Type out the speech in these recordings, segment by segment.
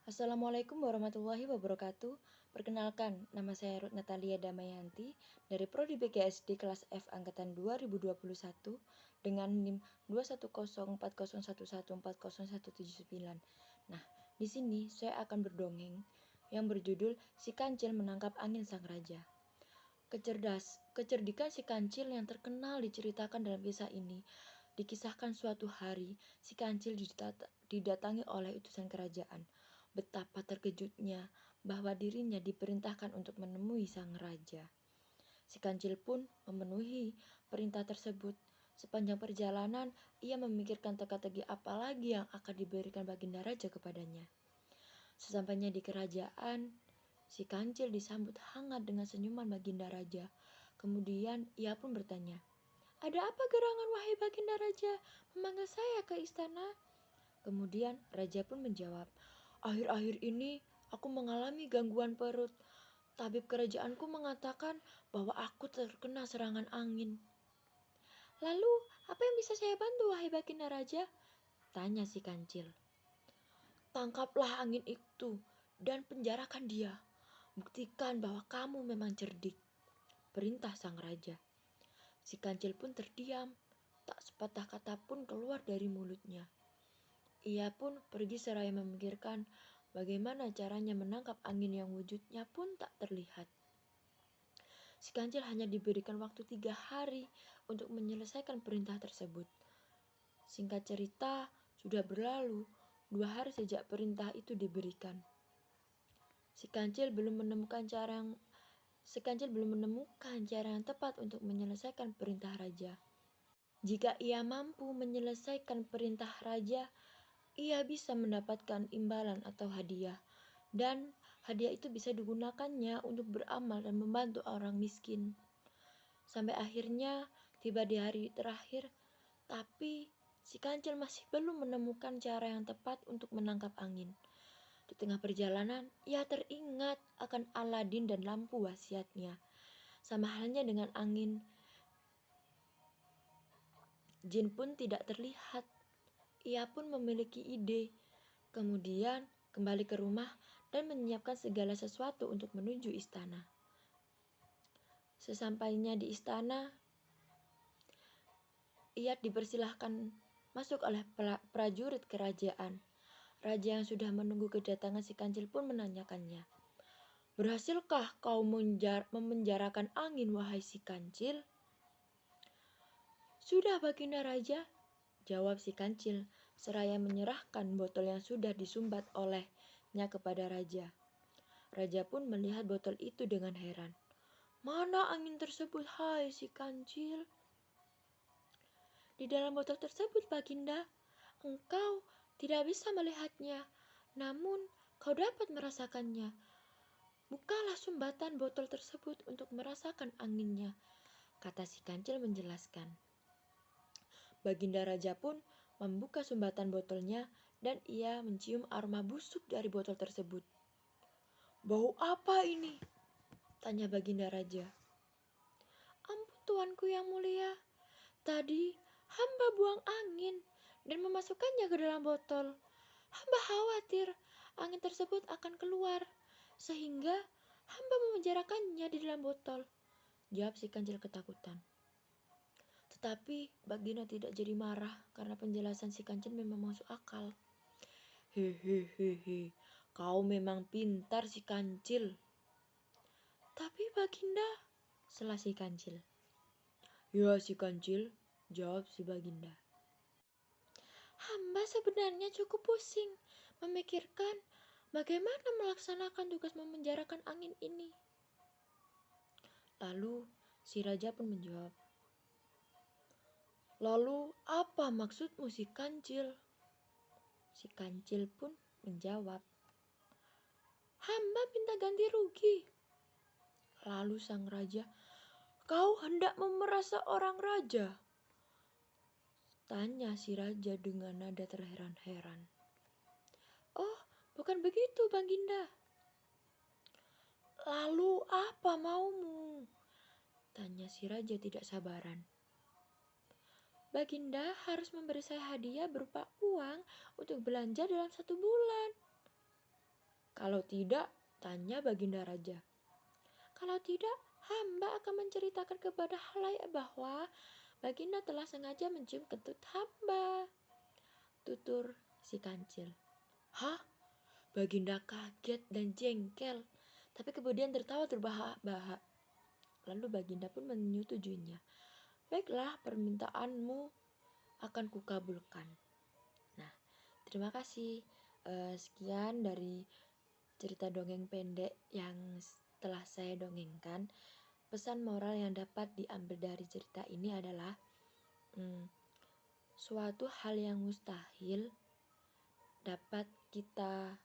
Assalamualaikum warahmatullahi wabarakatuh. Perkenalkan, nama saya Ruth Natalia Damayanti dari Prodi BGSD kelas F angkatan 2021 dengan NIM 2104011140179. Nah, di sini saya akan berdongeng yang berjudul Si Kancil Menangkap Angin Sang Raja. Kecerdikan si kancil yang terkenal diceritakan dalam kisah ini. Dikisahkan suatu hari, si kancil didatangi oleh utusan kerajaan. Betapa terkejutnya bahwa dirinya diperintahkan untuk menemui sang raja. Si kancil pun memenuhi perintah tersebut. Sepanjang perjalanan, ia memikirkan teka-teki apa lagi yang akan diberikan baginda raja kepadanya. Sesampainya di kerajaan, si kancil disambut hangat dengan senyuman baginda raja. Kemudian ia pun bertanya, "Ada apa gerangan wahai baginda raja memanggil saya ke istana?" Kemudian raja pun menjawab, "Akhir-akhir ini aku mengalami gangguan perut. Tabib kerajaanku mengatakan bahwa aku terkena serangan angin." "Lalu, apa yang bisa saya bantu wahai baginda raja?" tanya si kancil. "Tangkaplah angin itu dan penjarakan dia. Buktikan bahwa kamu memang cerdik," perintah sang raja. Si kancil pun terdiam, tak sepatah kata pun keluar dari mulutnya. Ia pun pergi seraya memikirkan bagaimana caranya menangkap angin yang wujudnya pun tak terlihat. Si kancil hanya diberikan waktu 3 hari untuk menyelesaikan perintah tersebut. Singkat cerita, sudah berlalu 2 hari sejak perintah itu diberikan. Si kancil belum menemukan cara yang tepat untuk menyelesaikan perintah raja. Jika ia mampu menyelesaikan perintah raja, ia bisa mendapatkan imbalan atau hadiah. Dan hadiah itu bisa digunakannya untuk beramal dan membantu orang miskin. Sampai akhirnya tiba di hari terakhir, tapi si kancil masih belum menemukan cara yang tepat untuk menangkap angin. Di tengah perjalanan, ia teringat akan Aladin dan lampu wasiatnya. Sama halnya dengan angin, jin pun tidak terlihat. Ia pun memiliki ide. Kemudian kembali ke rumah dan menyiapkan segala sesuatu untuk menuju istana. Sesampainya di istana, ia dipersilahkan masuk oleh prajurit kerajaan. Raja yang sudah menunggu kedatangan si kancil pun menanyakannya, "Berhasilkah kau memenjarakan angin, wahai si kancil?" "Sudah, baginda raja," jawab si kancil, seraya menyerahkan botol yang sudah disumbat olehnya kepada raja. Raja pun melihat botol itu dengan heran. "Mana angin tersebut, hai si kancil?" "Di dalam botol tersebut, baginda. Engkau tidak bisa melihatnya, namun kau dapat merasakannya. Bukalah sumbatan botol tersebut untuk merasakan anginnya," kata si kancil menjelaskan. Baginda raja pun membuka sumbatan botolnya dan ia mencium aroma busuk dari botol tersebut. "Bau apa ini?" tanya baginda raja. "Ampun tuanku yang mulia, tadi hamba buang angin dan memasukkannya ke dalam botol. Hamba khawatir angin tersebut akan keluar, sehingga hamba memenjarakannya di dalam botol," jawab si kancil ketakutan. Tetapi baginda tidak jadi marah karena penjelasan si kancil memang masuk akal. "Hehehehe, kau memang pintar si kancil." "Tapi baginda," sela si kancil. "Ya si kancil," jawab si baginda. "Hamba sebenarnya cukup pusing memikirkan bagaimana melaksanakan tugas memenjarakan angin ini." Lalu si raja pun menjawab, "Lalu apa maksudmu si kancil?" Si kancil pun menjawab, "Hamba minta ganti rugi." Lalu sang raja, "Kau hendak memeras seorang raja?" tanya si raja dengan nada terheran-heran. "Oh, bukan begitu, baginda." "Lalu apa maumu?" tanya si raja tidak sabaran. "Baginda harus memberi saya hadiah berupa uang untuk belanja dalam 1 bulan." Kalau tidak, tanya Baginda Raja. Kalau tidak, hamba akan menceritakan kepada halayak bahwa Baginda telah sengaja mencium kentut hamba, tutur si kancil. Hah? Baginda kaget dan jengkel, tapi kemudian tertawa terbahak-bahak. Lalu Baginda pun menyetujuinya. Baiklah, permintaanmu akan kukabulkan. Nah, terima kasih. Sekian dari cerita dongeng pendek yang telah saya dongengkan. Pesan moral yang dapat diambil dari cerita ini adalah suatu hal yang mustahil dapat kita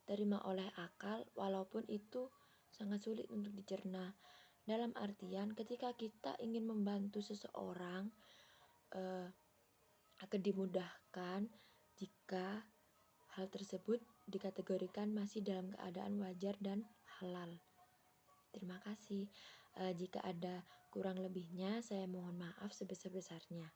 terima oleh akal, walaupun itu sangat sulit untuk dicerna. Dalam artian ketika kita ingin membantu seseorang, akan dimudahkan jika hal tersebut dikategorikan masih dalam keadaan wajar dan halal. Terima kasih. Jika ada kurang lebihnya, saya mohon maaf sebesar-besarnya.